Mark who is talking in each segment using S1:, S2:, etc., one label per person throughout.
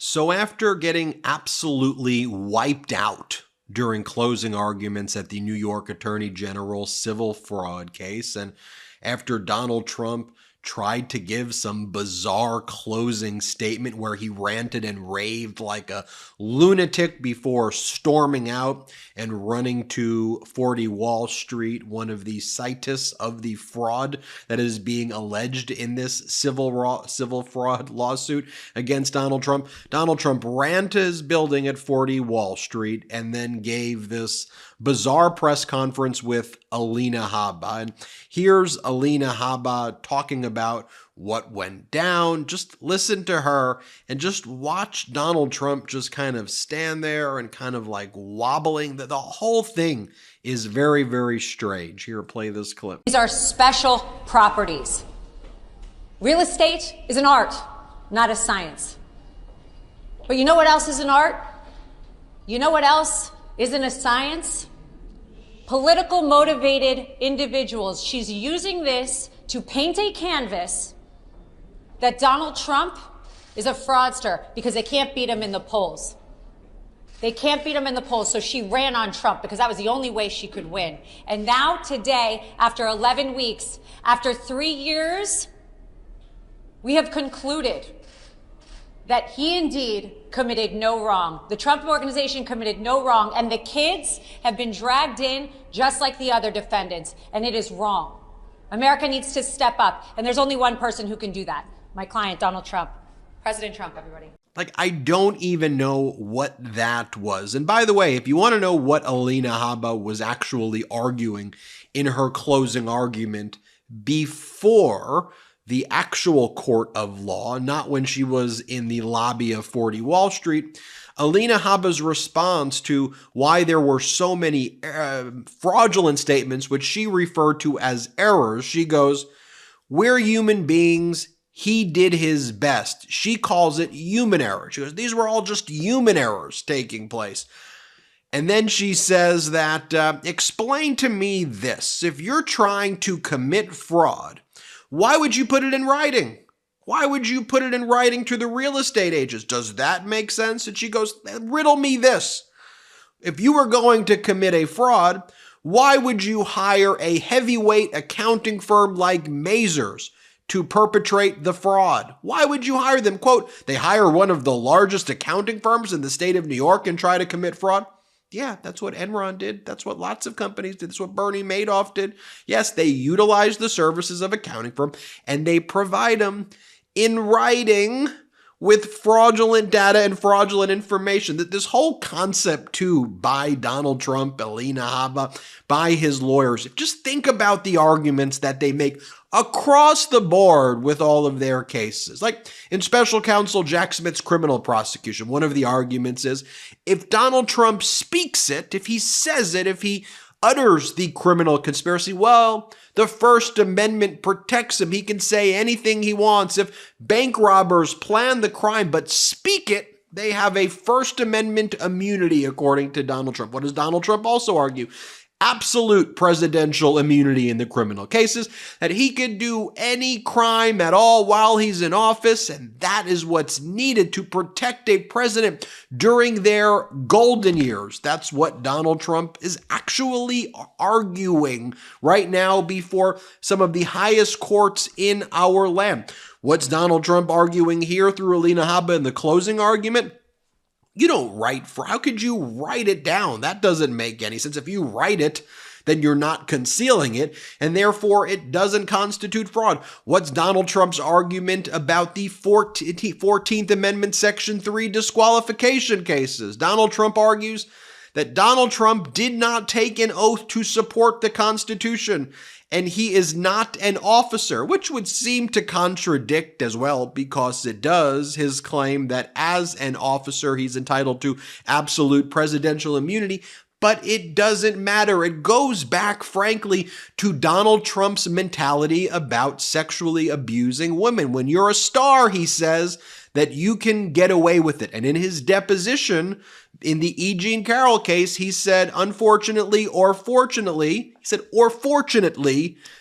S1: So after getting absolutely wiped out during closing arguments at the New York Attorney General civil fraud case, and after Donald Trump tried to give some bizarre closing statement where he ranted and raved like a lunatic before storming out and running to 40 Wall Street, one of the situs of the fraud that is being alleged in this civil fraud lawsuit against Donald Trump. Donald Trump ran to his building at 40 Wall Street and then gave this bizarre press conference with Alina Habba. And here's Alina Habba talking about what went down. Just listen to her and just watch Donald Trump just kind of stand there and kind of like wobbling. The whole thing is very, very strange. Here, play this clip.
S2: These are special properties. Real estate is an art, not a science. But you know what else is an art? You know what else isn't a science? Political motivated individuals. She's using this to paint a canvas that Donald Trump is a fraudster because they can't beat him in the polls. They can't beat him in the polls, so she ran on Trump because that was the only way she could win. And now today, after 11 weeks, after 3 years, we have concluded that he indeed committed no wrong. The Trump organization committed no wrong, and the kids have been dragged in just like the other defendants, and it is wrong. America needs to step up, and there's only one person who can do that. My client, Donald Trump. President Trump, everybody.
S1: Like, I don't even know what that was. And by the way, if you want to know what Alina Habba was actually arguing in her closing argument before the actual court of law, not when she was in the lobby of 40 Wall Street, Alina Habba's response to why there were so many fraudulent statements, which she referred to as errors, she goes, "We're human beings. He did his best." She calls it human error. She goes, "These were all just human errors taking place." And then she says that, explain to me this. If you're trying to commit fraud, why would you put it in writing? Why would you put it in writing to the real estate agents? Does that make sense? And she goes, riddle me this. If you were going to commit a fraud, why would you hire a heavyweight accounting firm like Meiselas to perpetrate the fraud? Why would you hire them? Quote, they hire one of the largest accounting firms in the state of New York and try to commit fraud? Yeah, that's what Enron did. That's what lots of companies did. That's what Bernie Madoff did. Yes, they utilize the services of accounting firm and they provide them in writing with fraudulent data and fraudulent information. That this whole concept too by Donald Trump, Alina Habba, by his lawyers, just think about the arguments that they make across the board with all of their cases. Like in special counsel Jack Smith's criminal prosecution, one of the arguments is if Donald Trump speaks it, if he says it, if he utters the criminal conspiracy, well, the First Amendment protects him. He can say anything he wants. If bank robbers plan the crime but speak it, they have a First Amendment immunity, according to Donald Trump. What does Donald Trump also argue? Absolute presidential immunity in the criminal cases, that he could do any crime at all while he's in office, and that is what's needed to protect a president during their golden years. That's what Donald Trump is actually arguing right now before some of the highest courts in our land. What's Donald Trump arguing here through Alina Habba in the closing argument? You don't write for, how could you write it down? That doesn't make any sense. If you write it, then you're not concealing it, and therefore it doesn't constitute fraud. What's Donald Trump's argument about the 14th Amendment Section 3 disqualification cases? Donald Trump argues that Donald Trump did not take an oath to support the Constitution, and he is not an officer, which would seem to contradict as well, because it does his claim that as an officer, he's entitled to absolute presidential immunity. But it doesn't matter. It goes back, frankly, to Donald Trump's mentality about sexually abusing women. When you're a star, he says that you can get away with it. And in his deposition, in the E. Jean Carroll case, he said, unfortunately or fortunately,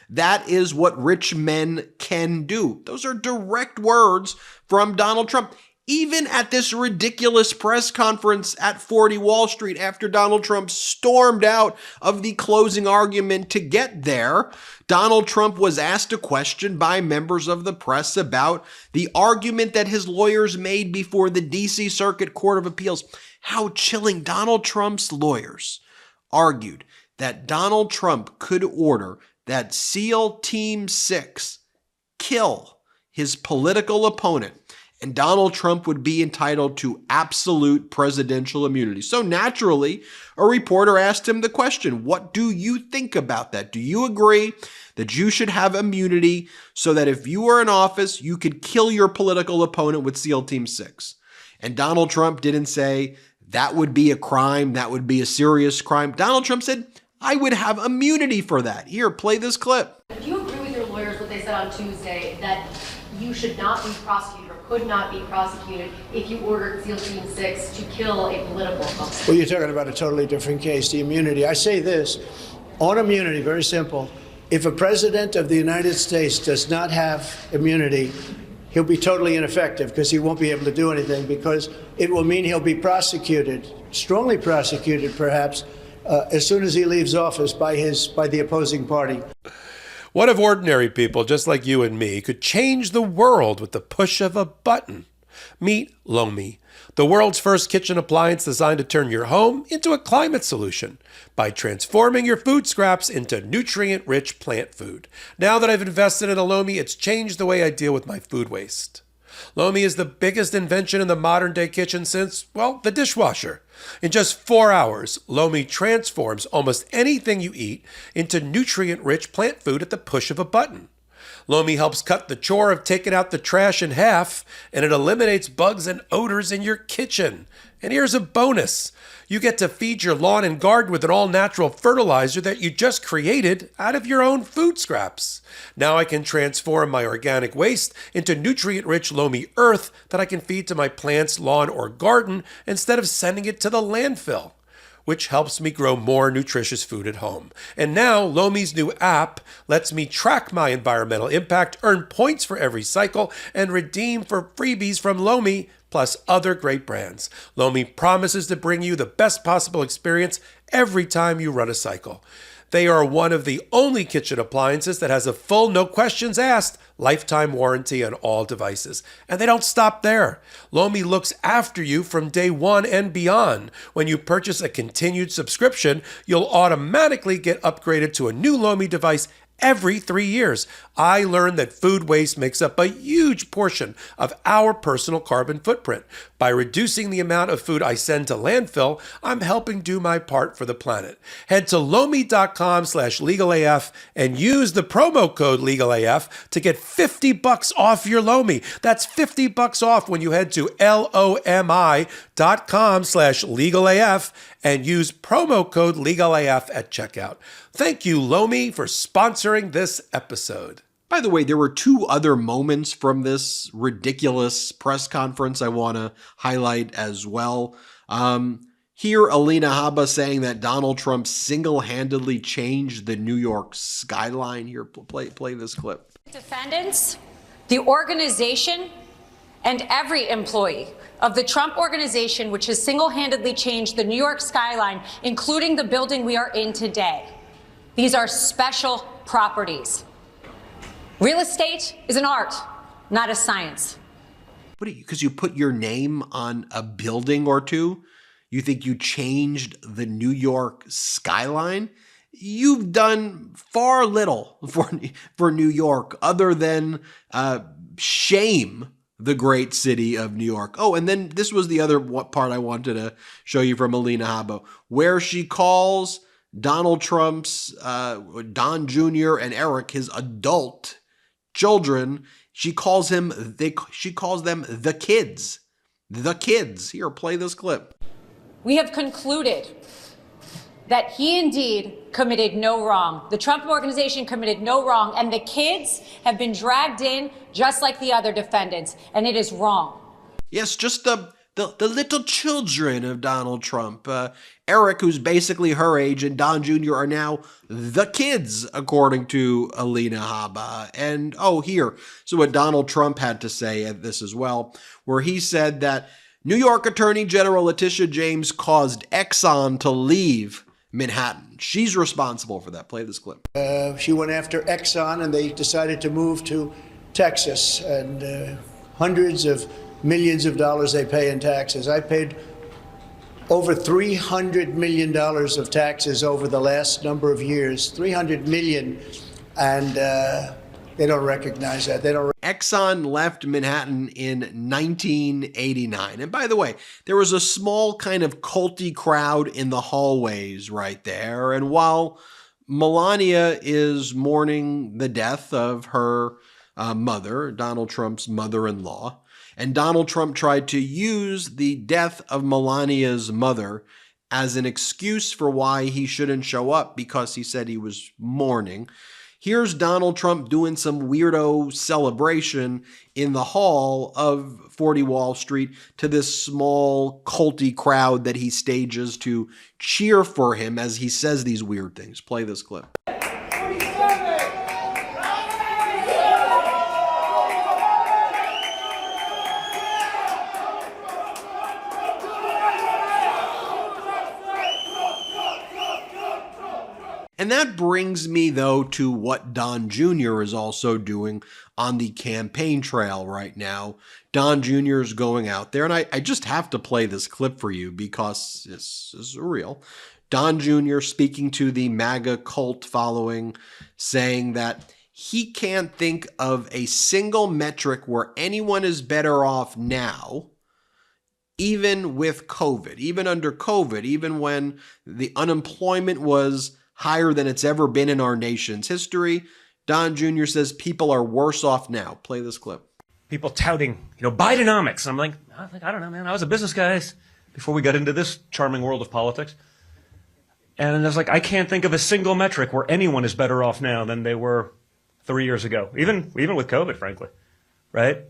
S1: that is what rich men can do. Those are direct words from Donald Trump. Even at this ridiculous press conference at 40 Wall Street after Donald Trump stormed out of the closing argument to get there, Donald Trump was asked a question by members of the press about the argument that his lawyers made before the D.C. Circuit Court of Appeals. How chilling. Donald Trump's lawyers argued that Donald Trump could order that SEAL Team 6 kill his political opponent, and Donald Trump would be entitled to absolute presidential immunity. So naturally, a reporter asked him the question, what do you think about that? Do you agree that you should have immunity so that if you were in office, you could kill your political opponent with SEAL Team 6? And Donald Trump didn't say that would be a crime, that would be a serious crime. Donald Trump said, I would have immunity for that. Here, play this clip.
S3: Do you agree with your lawyers what they said on Tuesday, that you should not be prosecuted or could not be prosecuted if you ordered SEAL Team 6 to kill a political opponent?
S4: Well, you're talking about a totally different case, the immunity. I say this, on immunity, very simple. If a president of the United States does not have immunity, he'll be totally ineffective because he won't be able to do anything, because it will mean he'll be prosecuted, strongly prosecuted perhaps, as soon as he leaves office by the opposing party.
S5: What if ordinary people, just like you and me, could change the world with the push of a button? Meet Lomi, the world's first kitchen appliance designed to turn your home into a climate solution by transforming your food scraps into nutrient-rich plant food. Now that I've invested in a Lomi, it's changed the way I deal with my food waste. Lomi is the biggest invention in the modern-day kitchen since, well, the dishwasher. In just 4 hours, Lomi transforms almost anything you eat into nutrient-rich plant food at the push of a button. Lomi helps cut the chore of taking out the trash in half, and it eliminates bugs and odors in your kitchen. And here's a bonus. You get to feed your lawn and garden with an all-natural fertilizer that you just created out of your own food scraps. Now I can transform my organic waste into nutrient-rich Lomi earth that I can feed to my plants, lawn, or garden instead of sending it to the landfill, which helps me grow more nutritious food at home. And now Lomi's new app lets me track my environmental impact, earn points for every cycle, and redeem for freebies from Lomi, plus other great brands. Lomi promises to bring you the best possible experience every time you run a cycle. They are one of the only kitchen appliances that has a full, no questions asked, lifetime warranty on all devices. And they don't stop there. Lomi looks after you from day one and beyond. When you purchase a continued subscription, you'll automatically get upgraded to a new Lomi device every 3 years. I learned that food waste makes up a huge portion of our personal carbon footprint. By reducing the amount of food I send to landfill, I'm helping do my part for the planet. Head to lomi.com/legalaf and use the promo code legalaf to get $50 off your Lomi. That's $50 off when you head to lomi.com/legalaf and use promo code legalaf at checkout. Thank you, Lomi, for sponsoring this episode.
S1: By the way, there were two other moments from this ridiculous press conference I want to highlight as well. Here, Alina Habba saying that Donald Trump single-handedly changed the New York skyline. Here, play this clip.
S2: Defendants, the organization, and every employee of the Trump organization, which has single-handedly changed the New York skyline, including the building we are in today. These are special properties. Real estate is an art, not a science.
S1: What because you put your name on a building or two, you think you changed the New York skyline? You've done far little for New York other than shame the great city of New York. Oh, and then this was the other part I wanted to show you from Alina Habba, where she calls Donald Trump's Don Jr. and Eric, his adult children, she calls them the kids. The kids. Here, play this clip.
S2: We have concluded that he indeed committed no wrong. The Trump organization committed no wrong, and the kids have been dragged in just like the other defendants, and it is wrong.
S1: Yes, just the little children of Donald Trump. Eric, who's basically her age, and Don Jr. are now the kids, according to Alina Habba. And here, so what Donald Trump had to say at this as well, where he said that New York Attorney General Letitia James caused Exxon to leave Manhattan. She's responsible for that. Play this clip.
S4: She went after Exxon, and they decided to move to Texas, and hundreds of millions of dollars they pay in taxes. I paid over $300 million of taxes over the last number of years, $300 million, and they don't recognize that.
S1: Exxon left Manhattan in 1989. And by the way, there was a small kind of culty crowd in the hallways right there. And while Melania is mourning the death of her mother, Donald Trump's mother-in-law, and Donald Trump tried to use the death of Melania's mother as an excuse for why he shouldn't show up because he said he was mourning. Here's Donald Trump doing some weirdo celebration in the hall of 40 Wall Street to this small culty crowd that he stages to cheer for him as he says these weird things. Play this clip. And that brings me, though, to what Don Jr. is also doing on the campaign trail right now. Don Jr. is going out there, and I just have to play this clip for you because this is real. Don Jr. speaking to the MAGA cult following, saying that he can't think of a single metric where anyone is better off now, even with COVID, even under COVID, even when the unemployment was higher than it's ever been in our nation's history. Don Jr. says people are worse off now. Play this clip.
S6: People touting, Bidenomics. I'm like, I don't know, man. I was a business guy before we got into this charming world of politics. And I was like, I can't think of a single metric where anyone is better off now than they were 3 years ago, even with COVID, frankly, right?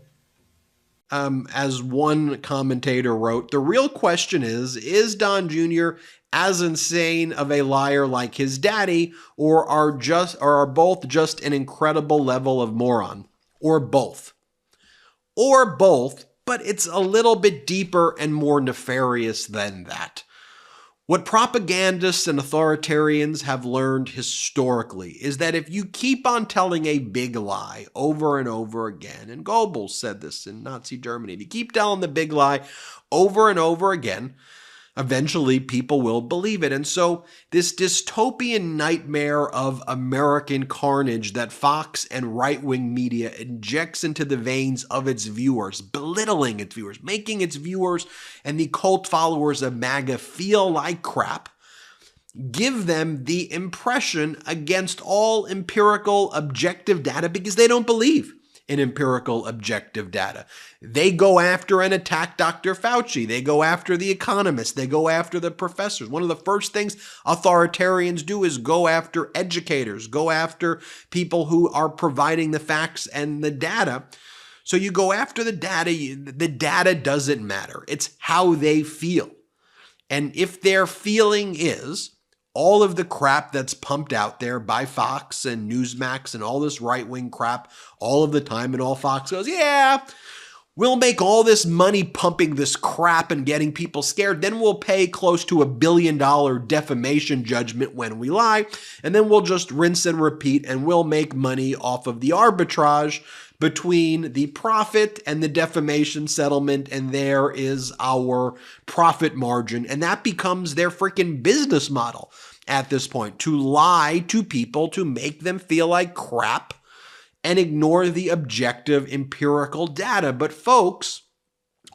S1: As one commentator wrote, the real question is Don Jr. as insane of a liar like his daddy, or are both just an incredible level of moron? Or both. Or both, but it's a little bit deeper and more nefarious than that. What propagandists and authoritarians have learned historically is that if you keep on telling a big lie over and over again, and Goebbels said this in Nazi Germany, if you keep telling the big lie over and over again, eventually people will believe it. And so this dystopian nightmare of American carnage that Fox and right-wing media injects into the veins of its viewers, belittling its viewers, making its viewers and the cult followers of MAGA feel like crap, give them the impression against all empirical objective data because they don't believe in empirical objective data. They go after and attack Dr. Fauci. They go after the economists. They go after the professors. One of the first things authoritarians do is go after educators, go after people who are providing the facts and the data. So you go after the data doesn't matter. It's how they feel. And if their feeling is all of the crap that's pumped out there by Fox and Newsmax and all this right-wing crap all of the time, and all Fox goes, yeah, we'll make all this money pumping this crap and getting people scared. Then we'll pay close to $1 billion defamation judgment when we lie. And then we'll just rinse and repeat, and we'll make money off of the arbitrage between the profit and the defamation settlement. And there is our profit margin. And that becomes their freaking business model at this point, to lie to people, to make them feel like crap and ignore the objective empirical data. But folks,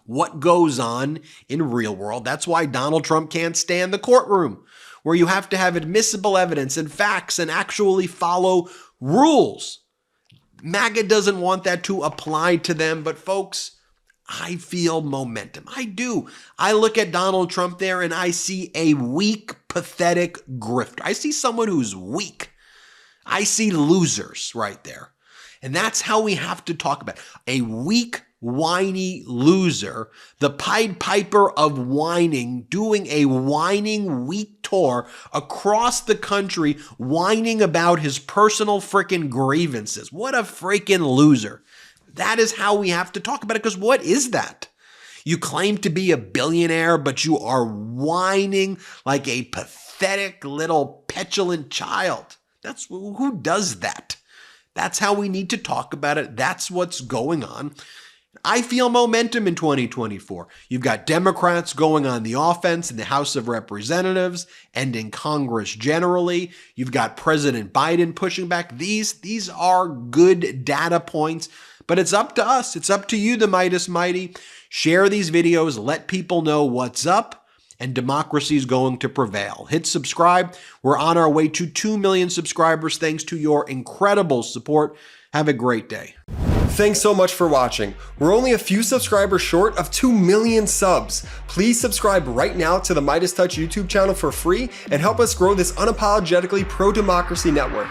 S1: what goes on in real world? That's why Donald Trump can't stand the courtroom, where you have to have admissible evidence and facts and actually follow rules. MAGA doesn't want that to apply to them, but folks, I feel momentum. I do. I look at Donald Trump there and I see a weak, pathetic grifter. I see someone who's weak. I see losers right there. And that's how we have to talk about it. A weak whiny loser, the Pied Piper of whining, doing a whining week tour across the country, whining about his personal freaking grievances. What a freaking loser. That is how we have to talk about it, because what is that? You claim to be a billionaire, but you are whining like a pathetic little petulant child. That's who does that? That's how we need to talk about it. That's what's going on. I feel momentum in 2024. You've got Democrats going on the offense in the House of Representatives and in Congress generally. You've got President Biden pushing back. These are good data points, but it's up to us. It's up to you, the Meidas Mighty. Share these videos, let people know what's up, and democracy is going to prevail. Hit subscribe. We're on our way to 2 million subscribers thanks to your incredible support. Have a great day.
S7: Thanks so much for watching. We're only a few subscribers short of 2 million subs. Please subscribe right now to the MeidasTouch YouTube channel for free and help us grow this unapologetically pro-democracy network.